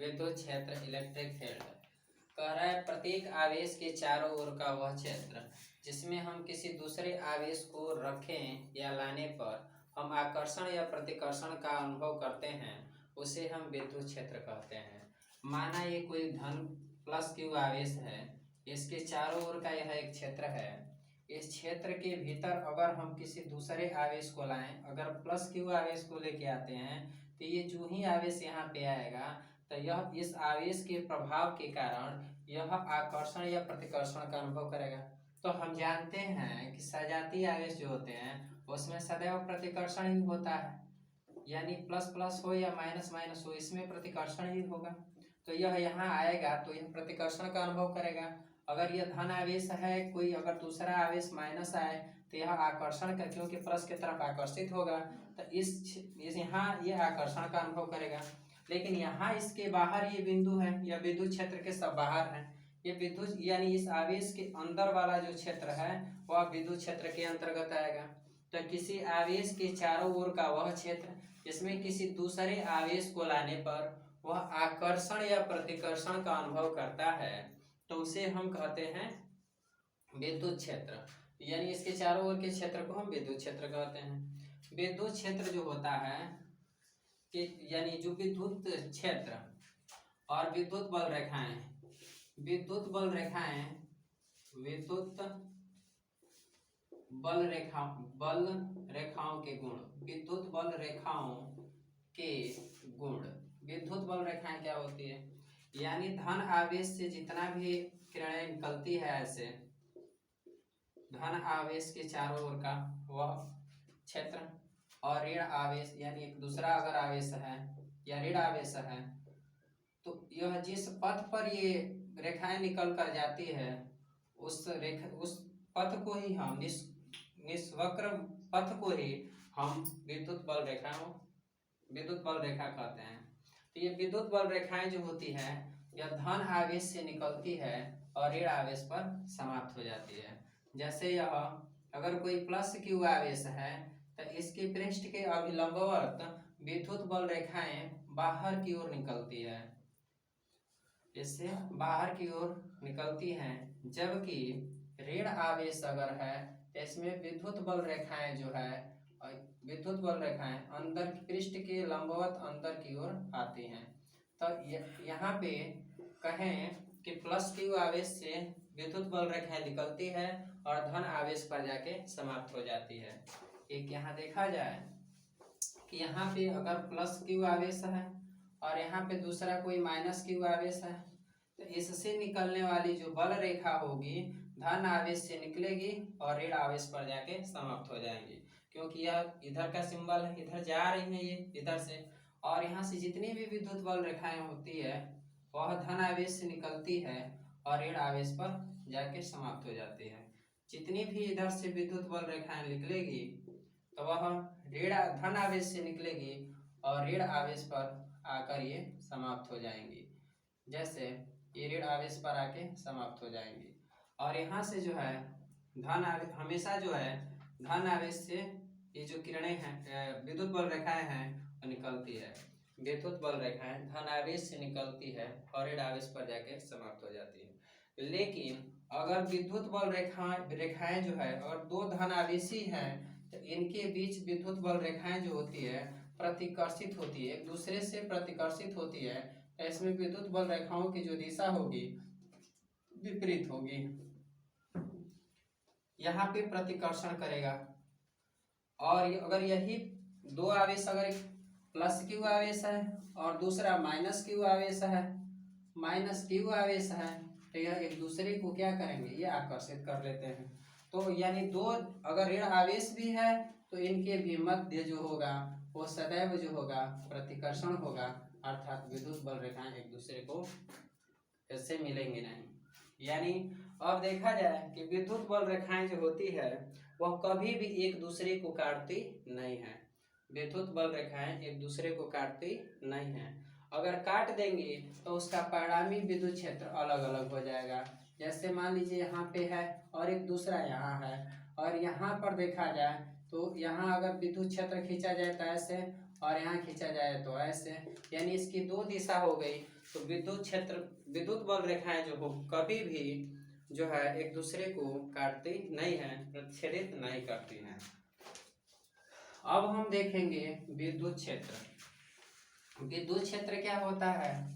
विद्युत क्षेत्र electric field कह रहा है प्रत्येक आवेश के चारों ओर का वह क्षेत्र जिसमें हम किसी दूसरे आवेश को रखें या लाने पर हम आकर्षण या प्रतिकर्षण का अनुभव करते हैं उसे हम विद्युत क्षेत्र कहते हैं। माना ये कोई धन प्लस क्यू आवेश है, इसके चारों ओर का यह एक क्षेत्र है। इस क्षेत्र के भीतर अगर हम किसी दूसरे आवेश को लाएं, अगर प्लस क्यू आवेश को लेके आते हैं तो ये जो ही आवेश यहाँ पे आएगा तो यह इस आवेश के प्रभाव के कारण यह आकर्षण या प्रतिकर्षण का अनुभव करेगा। तो हम जानते हैं कि सजातीय आवेश जो होते हैं उसमें सदैव प्रतिकर्षण ही होता है, यानी प्लस प्लस हो या माइनस माइनस हो इसमें प्रतिकर्षण ही होगा। तो यह यहाँ आएगा तो यह प्रतिकर्षण का अनुभव करेगा। अगर यह धन आवेश है, कोई अगर दूसरा आवेश माइनस आए तो यह आकर्षण का, क्योंकि प्लस की तरफ आकर्षित होगा तो इस यहाँ ये आकर्षण का अनुभव करेगा। लेकिन यहाँ इसके बाहर ये बिंदु है, यह विद्युत क्षेत्र के सब बाहर है। ये विद्युत यानी इस आवेश के अंदर वाला जो क्षेत्र है वह विद्युत क्षेत्र के अंतर्गत आएगा। तो किसी आवेश के चारों ओर का वह क्षेत्र जिसमें किसी दूसरे आवेश को लाने पर वह आकर्षण या प्रतिकर्षण का अनुभव करता है तो उसे हम कहते हैं विद्युत क्षेत्र। यानी इसके चारों ओर के क्षेत्र को हम विद्युत क्षेत्र कहते हैं। विद्युत क्षेत्र जो होता है कि यानी जो विद्युत क्षेत्र और विद्युत बल रेखाएं, विद्युत बल रेखाएं, विद्युत बल रेखाओं के गुण, विद्युत बल रेखाओं के गुण। विद्युत बल रेखाएं क्या होती है, यानी धन आवेश से जितना भी किरणें निकलती है, ऐसे धन आवेश के चारों ओर का वह क्षेत्र और ऋण आवेश यानी एक दूसरा अगर आवेश है या ऋण आवेश है तो यह जिस पथ पर ये रेखाएं निकल कर जाती है उस पथ को ही हम निष्वक्र पथ को ही हम विद्युत बल रेखा कहते हैं। तो ये विद्युत बल रेखाएं जो होती है यह धन आवेश से निकलती है और ऋण आवेश पर समाप्त हो जाती है। जैसे यह अगर कोई प्लस क्यू आवेश है तो इसके पृष्ठ के अभिलंबवत विद्युत बल रेखाएं बाहर की ओर निकलती है, इससे बाहर की ओर निकलती हैं। जबकि ऋण आवेश अगर है तो इसमें विद्युत बल रेखाएं जो है, विद्युत बल रेखाएं अंदर पृष्ठ के लंबवत अंदर की ओर आती हैं। तो यहाँ पे कहें कि प्लस क्यू आवेश से विद्युत बल रेखाएं निकलती है और धन आवेश पर जाके समाप्त हो जाती है। एक यहाँ देखा जाए कि यहाँ पे अगर प्लस क्यू आवेश है और यहाँ पे दूसरा कोई माइनस क्यू आवेश है तो इससे निकलने वाली जो बल रेखा होगी धन आवेश से निकलेगी और ऋण आवेश पर जाके समाप्त हो जाएंगी, क्योंकि यह इधर का सिंबल है, इधर जा रही है ये इधर से, और यहाँ से जितनी भी विद्युत बल रेखाएं होती है वह धन आवेश से निकलती है और ऋण आवेश पर जाके समाप्त हो जाती है। जितनी भी इधर से विद्युत बल रेखाएं निकलेगी तो वह धन आवेश से निकलेगी और ऋण आवेश पर आकर ये समाप्त हो जाएंगी। जैसे ये ऋण आवेश पर आके समाप्त हो जाएंगी। और यहाँ से जो है धन आवेश हमेशा जो है धन आवेश से ये जो किरणें हैं विद्युत बल रेखाएं हैं वो निकलती है। विद्युत बल रेखाएं धन आवेश से निकलती है और ऋण आवेश पर जाके समाप्त हो जाती है। लेकिन अगर विद्युत बल रेखाएं जो है और दो धन आवेशी हैं तो इनके बीच विद्युत बल रेखाएं जो होती है प्रतिकर्षित होती है, एक दूसरे से प्रतिकर्षित होती है। इसमें विद्युत बल रेखाओं की जो दिशा होगी विपरीत होगी, यहाँ पे प्रतिकर्षण करेगा। और अगर यही दो आवेश, अगर एक प्लस क्यू आवेश है और दूसरा माइनस क्यू आवेश है तो यह एक दूसरे को क्या करेंगे, ये आकर्षित कर लेते हैं। तो यानी दो अगर ऋण आवेश भी है तो इनके भी मध्य जो होगा वो सदैव जो होगा प्रतिकर्षण होगा, अर्थात विद्युत बल रेखाएं एक दूसरे को इससे मिलेंगे नहीं। यानी अब देखा जाए कि विद्युत बल रेखाएं जो होती है वह कभी भी एक दूसरे को काटती नहीं है। विद्युत बल रेखाएं एक दूसरे को काटती नहीं है। अगर काट देंगे तो उसका परिणामी विद्युत क्षेत्र अलग अलग हो जाएगा। जैसे मान लीजिए यहाँ पे है और एक दूसरा यहाँ है, और यहाँ पर देखा जाए तो यहाँ अगर विद्युत क्षेत्र खींचा जाए तो ऐसे, और यहाँ खींचा जाए तो ऐसे, यानी इसकी दो दिशा हो गई। तो विद्युत क्षेत्र, विद्युत बल रेखाएं जो हो कभी भी जो है एक दूसरे को काटती नहीं है, प्रतिच्छेदित नहीं करती हैं। अब हम देखेंगे विद्युत क्षेत्र। विद्युत क्षेत्र क्या होता है?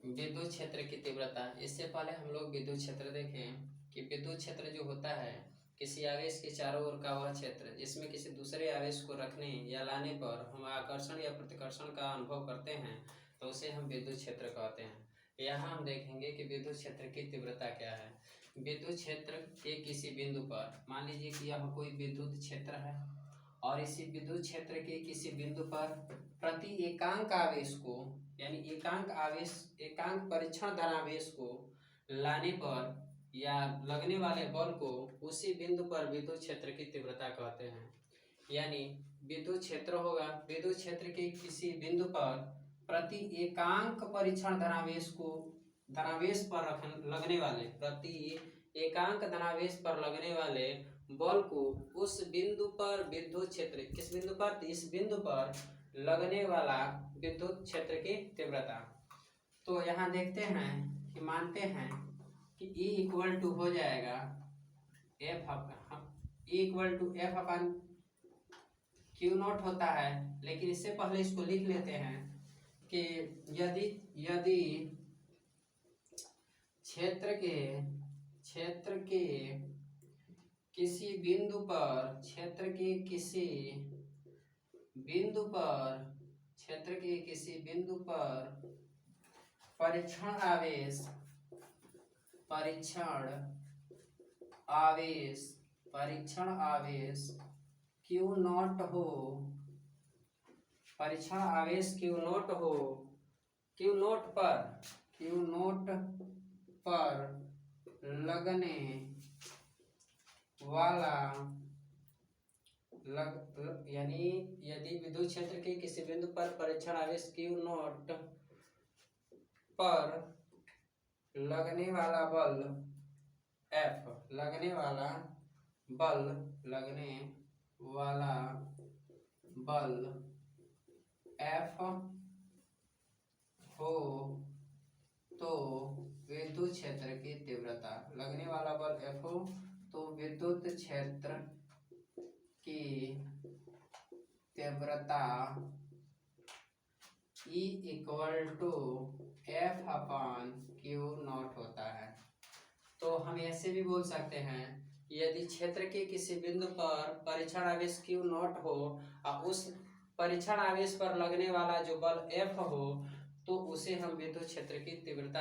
विद्युत क्षेत्र की तीव्रता। इससे पहले हम लोग विद्युत क्षेत्र देखें कि विद्युत क्षेत्र जो होता है किसी आवेश के चारों ओर का वह क्षेत्र जिसमें किसी दूसरे आवेश को रखने या लाने पर हम आकर्षण या प्रतिकर्षण का अनुभव करते हैं, तो उसे हम विद्युत क्षेत्र कहते हैं। यहाँ हम देखेंगे कि विद्युत क्षेत्र की तीव्रता क्या है। विद्युत क्षेत्र के किसी बिंदु पर, मान लीजिए कि यह कोई विद्युत क्षेत्र है और इसी विद्युत क्षेत्र के किसी बिंदु पर प्रति एकांक आवेश को, यानी एकांक परीक्षण धनावेश को लाने पर या लगने वाले बल को उसी बिंदु पर विद्युत क्षेत्र की तीव्रता कहते हैं। यानी विद्युत क्षेत्र होगा, विद्युत क्षेत्र के किसी बिंदु पर प्रति एकांक परीक्षण धनावेश को, धनावेश पर लगने वाले, प्रति एकांक धनावेश पर लगने वाले बल को उस बिंदु पर विद्युत क्षेत्र, किस बिंदु पर? इस बिंदु पर लगने वाला विद्युत क्षेत्र की तीव्रता। तो यहाँ देखते हैं कि मानते हैं कि E इक्वल टू हो जाएगा F अपन Q नॉट होता है। लेकिन इससे पहले इसको लिख लेते हैं कि यदि क्षेत्र के किसी बिंदु पर, क्षेत्र के किसी बिंदु पर परीक्षण आवेश Q नॉट हो, परीक्षण आवेश Q नॉट हो, Q नॉट पर लगने वाला यानी यदि विद्युत क्षेत्र के किसी बिंदु पर परीक्षण आवेश Q नॉट पर लगने वाला बल F, लगने वाला बल F हो तो विद्युत क्षेत्र की तीव्रता, लगने वाला बल F हो तो विद्युत क्षेत्र की तीव्रता E equal to F upon Q naught होता है। तो हम ऐसे भी बोल सकते हैं, यदि क्षेत्र के किसी बिंदु पर परीक्षण आवेश Q नॉट हो और उस परीक्षण आवेश पर लगने वाला जो बल F हो, तो उसे हम विद्युत क्षेत्र की तीव्रता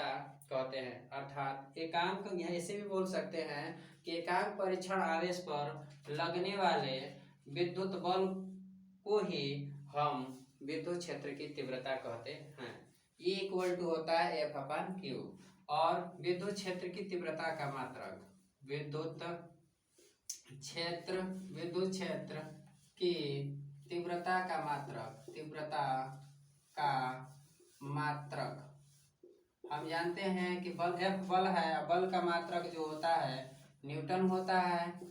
कहते हैं। अर्थात एकांक, यहाँ ऐसे भी बोल सकते हैं कि एकांक परीक्षण आवेश पर लगने वाले विद्युत बल को ही हम विद्युत क्षेत्र की तीव्रता कहते हैं। E इक्वल टू होता है F अपान Q। और विद्युत क्षेत्र की तीव्रता का मात्रक, विद्युत क्षेत्र की तीव्रता का मात्रक, हम जानते हैं कि बल F बल है, बल का मात्रक जो होता है न्यूटन होता है,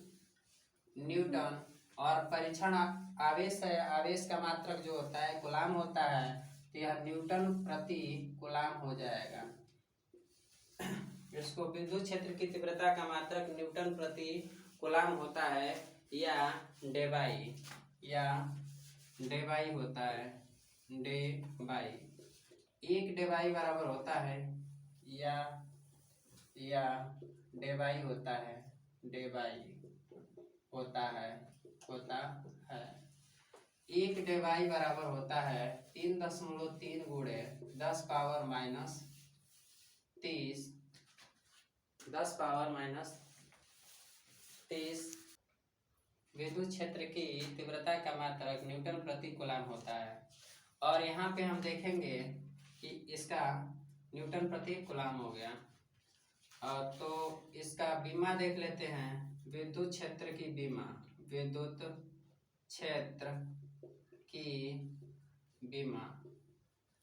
न्यूटन। और परीक्षण आवेश है, आवेश का मात्रक जो होता है कूलाम होता है, तो यह न्यूटन प्रति कूलाम हो जाएगा। इसको विद्युत क्षेत्र की तीव्रता का मात्रक न्यूटन प्रति कूलाम होता है या डेबाई होता है। डेबाई, एक डेबाई बराबर होता है या डेबाई होता है, एक डेबाई बराबर होता है 3.3 गुणे 10 पावर माइनस 30 विद्युत क्षेत्र की तीव्रता का मात्रक न्यूटन प्रति कूलाम होता है। और यहाँ पे हम देखेंगे कि इसका न्यूटन प्रति कूलाम हो गया। तो इसका बीमा देख लेते हैं, विद्युत क्षेत्र की बीमा।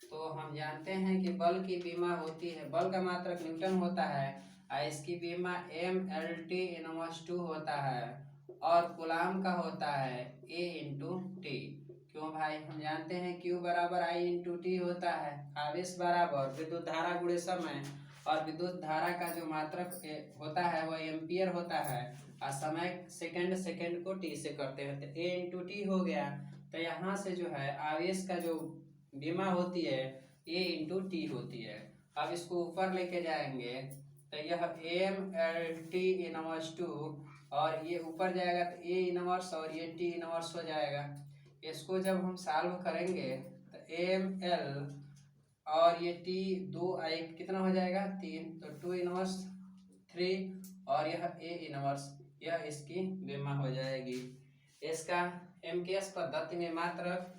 तो हम जानते हैं कि बल की बीमा होती है, बल का मात्रक न्यूटन होता है इसकी बीमा m/L(T)(2) होता है और कूलाम का होता है A/T। क्यों भाई, हम जानते हैं Q बराबर I/T होता है। आवेश बराबर विद्युत धारा गुणे समय, और विद्युत धारा का जो मात्रक होता है वह एम्पियर होता है, और समय सेकंड को T से करते हैं, तो A/T हो गया। तो यहाँ से जो है आवेश का जो बीमा होती है A/T होती है। अब इसको ऊपर लेके जाएंगे तो यह m/L(T)(2) और ये ऊपर जाएगा तो A 1 और ये T 1 हो जाएगा। इसको जब हम सॉल्व करेंगे तो ml और ये T 2 कितना हो जाएगा 3, तो 2 1 3 और यह A 1 यह इसकी बीमा हो जाएगी। इसका MKS पद्धति में मात्रक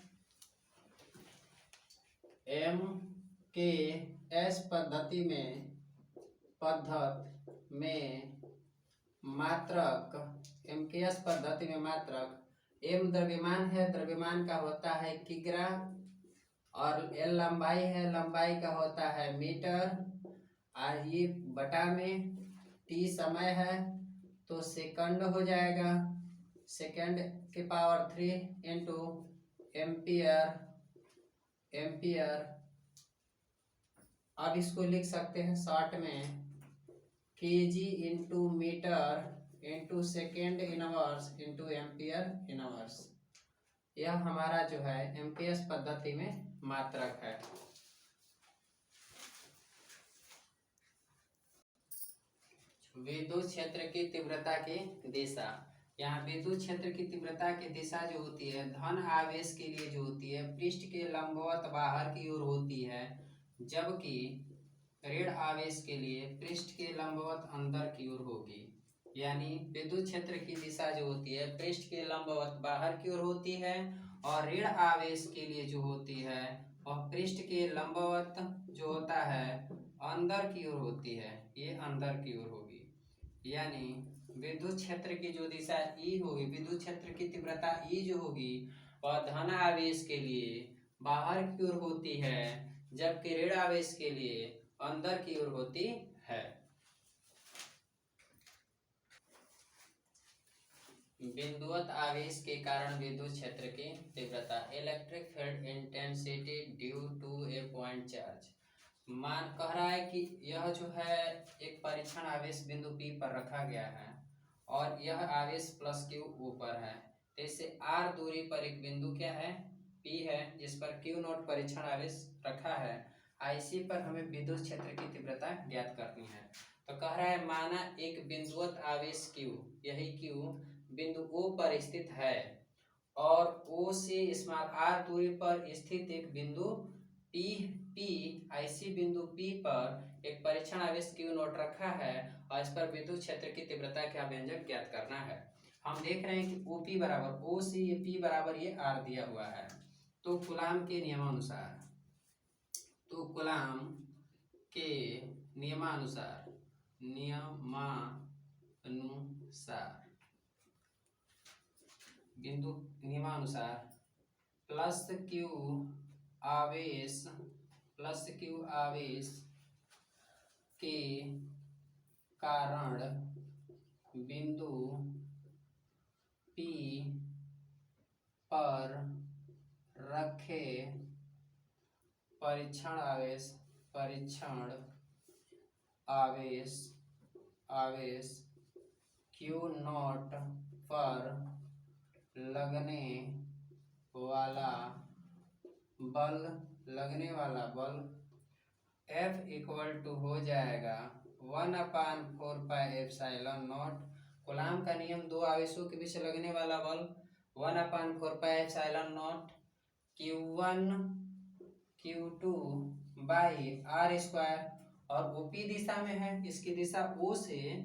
MKS पद्धति में मात्रक M द्रव्यमान है, द्रव्यमान का होता है किग्रा, और L लंबाई है, लंबाई का होता है मीटर, और ये बटा में T समय है तो सेकंड हो जाएगा, सेकंड के पावर 3 इंटू एम्पियर। अब इसको लिख सकते हैं शॉर्ट में kg into metre into second inverse into ampere inverse. यह हमारा जो है एमपीएस पद्धति में मात्रक है। विद्युत क्षेत्र की तीव्रता की दिशा। यहाँ विद्युत क्षेत्र की तीव्रता की दिशा जो होती है धन आवेश के लिए जो होती है पृष्ठ के लंबवत बाहर की ओर होती है, जबकि ऋण आवेश के लिए पृष्ठ के लंबवत अंदर की ओर होगी। यानी विद्युत क्षेत्र की दिशा जो होती है पृष्ठ के लंबवत बाहर की ओर होती है, और ऋण आवेश के लिए जो होती है वह पृष्ठ के लंबवत जो होता है अंदर की ओर होती है, ये अंदर की ओर होगी। यानी विद्युत क्षेत्र की जो दिशा ई होगी, विद्युत क्षेत्र की तीव्रता ई जो होगी वह धन आवेश के लिए बाहर की ओर होती है, जबकि ऋण आवेश के लिए अंदर की ओर होती है। बिंदुवत आवेश के कारण विद्युत क्षेत्र की तीव्रता। Electric field intensity due to a point charge. मान कह रहा है कि यह जो है एक परीक्षण आवेश बिंदु P पर रखा गया है और यह आवेश प्लस Q ऊपर है, तो इससे R दूरी पर एक बिंदु क्या है P है, जिस पर Q0 परीक्षण आवेश रखा है। IC पर हमें विद्युत क्षेत्र की तीव्रता ज्ञात करनी है। तो कह रहा है माना एक बिंदुवत आवेश Q, यही Q बिंदु O पर स्थित है और O से स्मॉल r दूरी पर स्थित एक बिंदु P IC बिंदु P पर एक परीक्षण आवेश Q0 रखा है और इस पर विद्युत क्षेत्र की तीव्रता का व्यंजक ज्ञात करना है। हम देख रहे हैं कि OP बराबर O से ये P बराबर ये R दिया हुआ है। तो कूलाम के नियमानुसार बिंदु नियमानुसार प्लस Q आवेश के कारण बिंदु P पर रखे परीक्षण आवेश Q0 पर लगने वाला बल F इक्वल टू हो जाएगा 1/4πε0। कूलाम का नियम दो आवेशों के बीच लगने वाला बल 1/4πε0 Q1 Q2 बाई R²। और OP दिशा में है, इसकी दिशा O से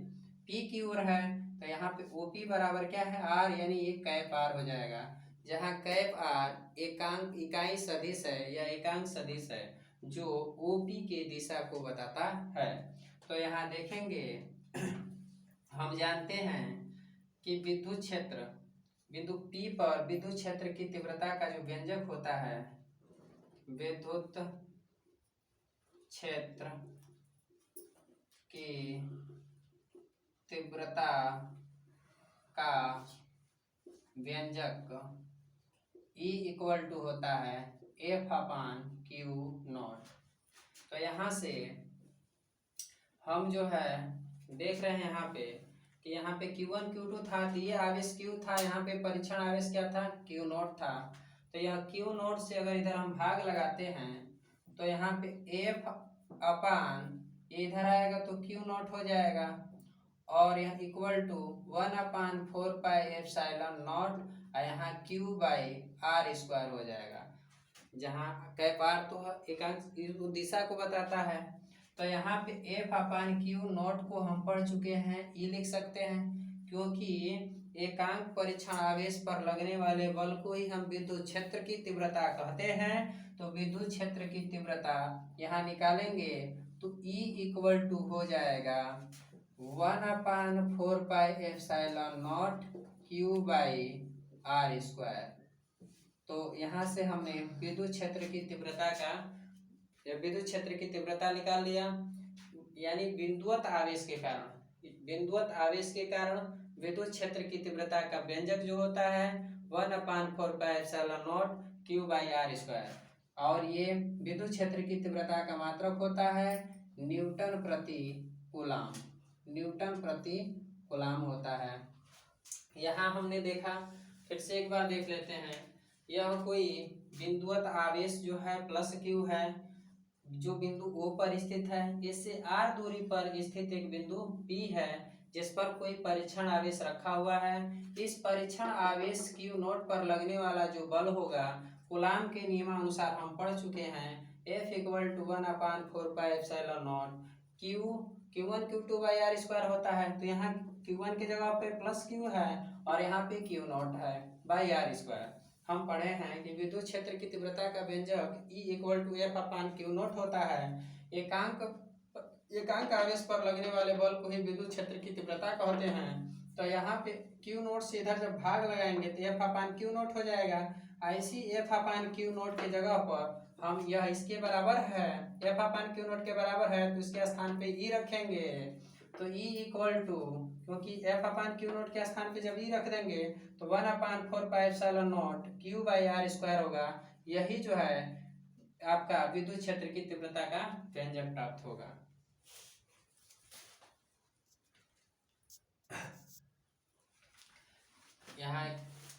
P की ओर है, तो यहाँ पे OP बराबर क्या है R, यानी ये कैप R हो जाएगा, जहाँ कैप R इकाई सदिश है या एकांक सदिश है जो OP के दिशा को बताता है। तो यहाँ देखेंगे हम जानते हैं कि विद्युत क्षेत्र बिंदु P पर विद्युत क्षेत्र की तीव्रता का जो व्यंजक होता है विद्युत क्षेत्र की तीव्रता का व्यंजक E इक्वल टू होता है F/Q0। तो यहाँ से हम जो है देख रहे हैं यहाँ पे कि यहाँ पे Q1 Q2 था, तो ये आवेश Q था, यहाँ पे परीक्षण आवेश क्या था, Q0 था। तो यह Q0 से अगर इधर हम भाग लगाते हैं तो यहाँ पे F/, इधर आएगा तो Q0 हो जाएगा, और यह इक्वल टू 1/4πε0, और यहाँ Q/r² हो जाएगा, जहाँ कई बार तो एकांक दिशा को बताता है। तो यहाँ पे F/Q0 को हम पढ़ चुके हैं, ये लिख सकते हैं, क्योंकि एकांक परीक्षण आवेश पर लगने वाले बल को ही हम विद्युत क्षेत्र की तीव्रता कहते हैं। तो विद्युत क्षेत्र की तीव्रता यहाँ निकालेंगे तो E इक्वल टू हो जाएगा 1/4πε0 Q/r²। तो यहाँ से हमने विद्युत क्षेत्र की तीव्रता निकाल लिया, यानी बिंदुवत आवेश के कारण विद्युत क्षेत्र की तीव्रता का व्यंजक जो होता है 1/4πε0 Q/r², और ये विद्युत क्षेत्र की तीव्रता का मात्रक होता है न्यूटन प्रति कूलाम होता है। यहाँ हमने देखा, फिर से एक बार देख लेते हैं, यह कोई बिंदुवत आवेश जो है प्लस Q है, जो बिंदु O पर स्थित है, इससे r दूरी पर स्थित एक बिंदु P है जिस पर कोई परीक्षण आवेश रखा हुआ है। इस परीक्षण आवेश Q0 पर लगने वाला जो बल होगा कूलाम के नियमानुसार हम पढ़ चुके हैं, F equal to 1/4πε0 Q1 Q2/r² होता है। तो यहाँ Q1 की जगह पे प्लस Q है और यहाँ पे Q0 है r²। हम पढ़े हैं कि विद्युत क्षेत्र की तीव्रता का व्यंजक E इक्वल टू F/Q0 होता है। एकांक आवेश पर लगने वाले बल को ही विद्युत क्षेत्र की तीव्रता कहते हैं। तो यहाँ पे Q0 से इधर जब भाग लगाएंगे तो F/Q0 हो जाएगा। ऐसी F/Q0 की जगह पर हम यह इसके बराबर है, F/Q0 के बराबर है, तो इसके स्थान पे E रखेंगे। तो E इक्वल टू, क्योंकि F/Q0 के स्थान पे जब E रख देंगे तो 1/4πε0 Q/r² होगा। यही जो है आपका विद्युत क्षेत्र की तीव्रता का व्यंजक प्राप्त होगा। यहाँ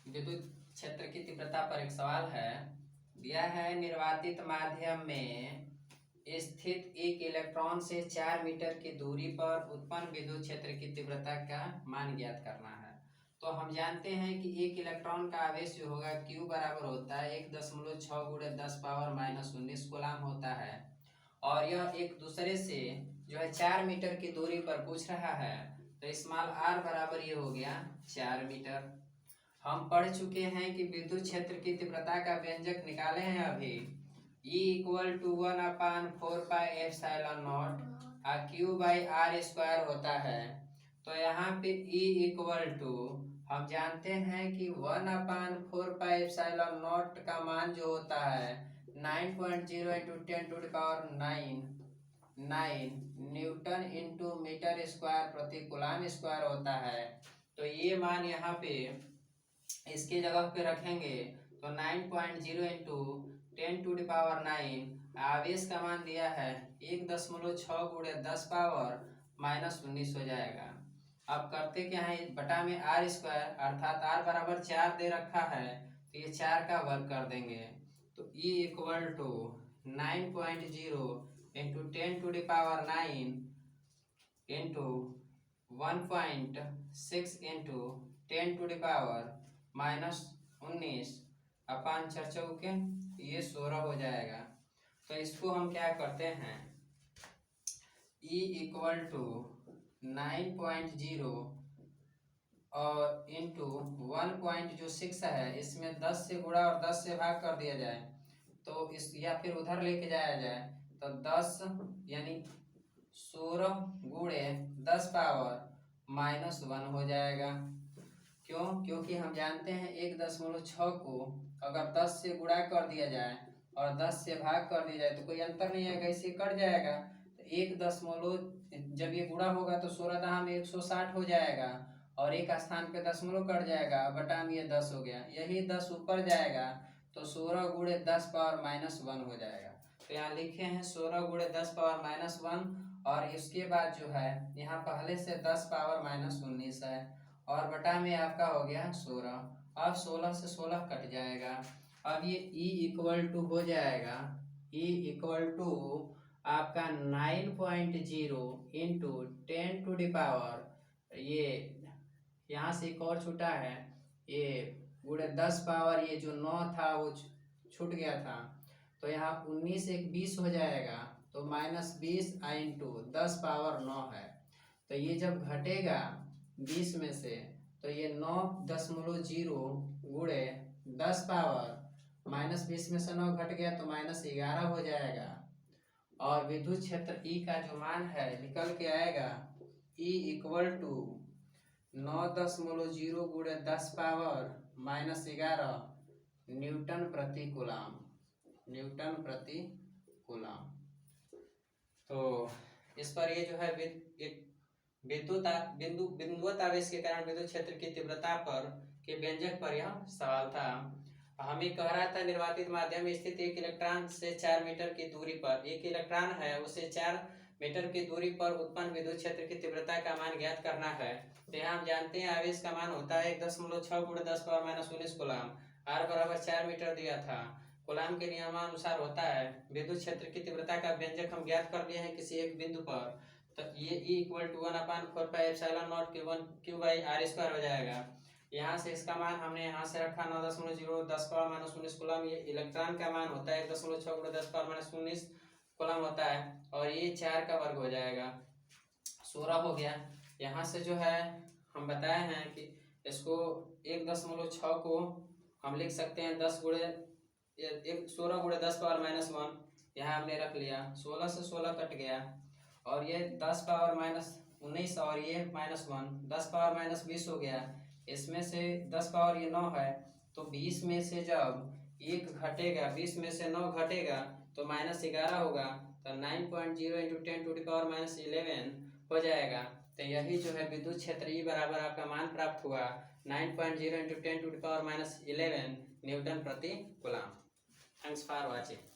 विद्युत क्षेत्र की तीव्रता पर एक सवाल है, दिया है निर्वातित माध्यम में स्थित एक इलेक्ट्रॉन से 4 मीटर की दूरी पर उत्पन्न विद्युत क्षेत्र की तीव्रता का मान ज्ञात करना है। तो हम जानते हैं कि एक इलेक्ट्रॉन का आवेश जो होगा Q बराबर होता है 1.6 × 10⁻⁻19 कूलाम होता है, और यह एक दूसरे से जो है 4 मीटर की दूरी पर पूछ रहा है। तो स्मॉल r बराबर ये हो गया 4 मीटर। हम पढ़ चुके हैं कि विद्युत क्षेत्र की तीव्रता का व्यंजक निकाले हैं अभी, E इक्वल टू 1/4πε0 Q/r² होता है। तो यहाँ पे E इक्वल टू हम जानते हैं कि 1/4πε0 का मान जो होता है 9.0 × 10⁹ न्यूटन इंटू मीटर स्क्वायर प्रति कूलाम स्क्वायर होता है। तो ये मान यहाँ पे इसके जगह पे रखेंगे तो 9.0 × 10⁹ आवेश का मान दिया है 1.6 × 10⁻⁻19 हो जाएगा। अब करते क्या है, बटा में r² अर्थात r बराबर 4 दे रखा है, तो ये 4 का वर्ग कर देंगे। तो E इक्वल टू 9.0 × 10⁹ इंटू 1.6 × 10⁻⁻19 अपान 4 चौके ये 16 हो जाएगा। तो इसको हम क्या करते हैं, E इक्वल टू 9.0 और इंटू 1.6 है, इसमें 10 से गुणा और 10 से भाग कर दिया जाए तो इस, या फिर उधर लेके जाया जाए तो 10 यानी 16 × 10⁻⁻1 हो जाएगा। क्यों? क्योंकि हम जानते हैं 1.6 को अगर 10 से गुणा कर दिया जाए और 10 से भाग कर दिया जाए तो कोई अंतर नहीं आएगा, इसे कट जाएगा। तो 1 जब ये गुणा होगा तो 16 दहा में 160 हो जाएगा और एक स्थान पे दशमलव कट जाएगा, बटा में ये 10 हो गया, यही 10 ऊपर जाएगा तो 16 गुणे 10 पावर -1 हो जाएगा। तो यहाँ लिखे हैं 16 गुणे 10 पावर -1 और इसके बाद जो है यहाँ पहले से 10 पावर -19 है और बटा में आपका हो गया 16। अब 16 से 16 कट जाएगा। अब ये E इक्वल टू हो जाएगा, E इक्वल टू आपका 9.0 इंटू 10⁻, ये यहाँ से एक और छूटा है, ये गुणे 10 पावर, ये जो 9 था वो छूट गया था, तो यहाँ 19 एक 20 हो जाएगा, तो -20 इंटू 10 पावर 9 है। तो ये जब घटेगा 20 में से तो ये 9.0 गुणे 10 पावर -20 में से 9 घट गया तो -11 हो जाएगा। और विद्युत क्षेत्र E का जो मान है निकल के आएगा E इक्वल टू 9.0 गुणे 10 पावर -11 न्यूटन प्रति कूलाम, न्यूटन प्रति कूलाम। तो इस पर ये जो है बिंदुवत आवेश के कारण विद्युत क्षेत्र की तीव्रता पर के व्यंजक पर यह सवाल था। हमें कह रहा था निर्वातित माध्यम में स्थित एक इलेक्ट्रॉन से 4 मीटर की दूरी पर, एक इलेक्ट्रॉन है उसे 4 मीटर की दूरी पर उत्पन्न विद्युत क्षेत्र की तीव्रता का मान ज्ञात करना है। तो यहाँ हम जानते हैं आवेश का मान होता है 1.6 गुणे 10 पावर -19 कूलाम, r बराबर 4 मीटर दिया था। कूलाम के नियमानुसार होता है विद्युत क्षेत्र की तीव्रता का व्यंजक हम ज्ञात कर लिए हैं किसी एक बिंदु पर, तो ये E इक्वल टू 1/4πε0 Q/r² हो जाएगा। यहाँ से इसका मान हमने यहाँ से रखा 9.0 10 पावर -19 कूलाम, ये इलेक्ट्रॉन का मान होता है 1.6 गुणे 10 पावर -19 कूलाम होता है और ये 4 का वर्ग हो जाएगा, 16 हो गया। यहाँ से जो है हम बताए हैं कि इसको 1.6 को हम लिख सकते हैं 16 गुणे 10 पावर -1, यहाँ हमने रख लिया, 16 से 16 कट गया और ये 10 पावर -19 और ये -1, 10 पावर -20 हो गया। इसमें से 10 पावर ये 9 है, तो 20 में से जब 1 घटेगा, 20 में से 9 घटेगा तो -11 होगा, तो 9.0 इंटू 10⁻11 हो जाएगा। तो यही जो है विद्युत क्षेत्र E बराबर आपका मान प्राप्त हुआ 9.0 इंटू 10⁻11 न्यूटन प्रति कूलाम। Thanks for watching.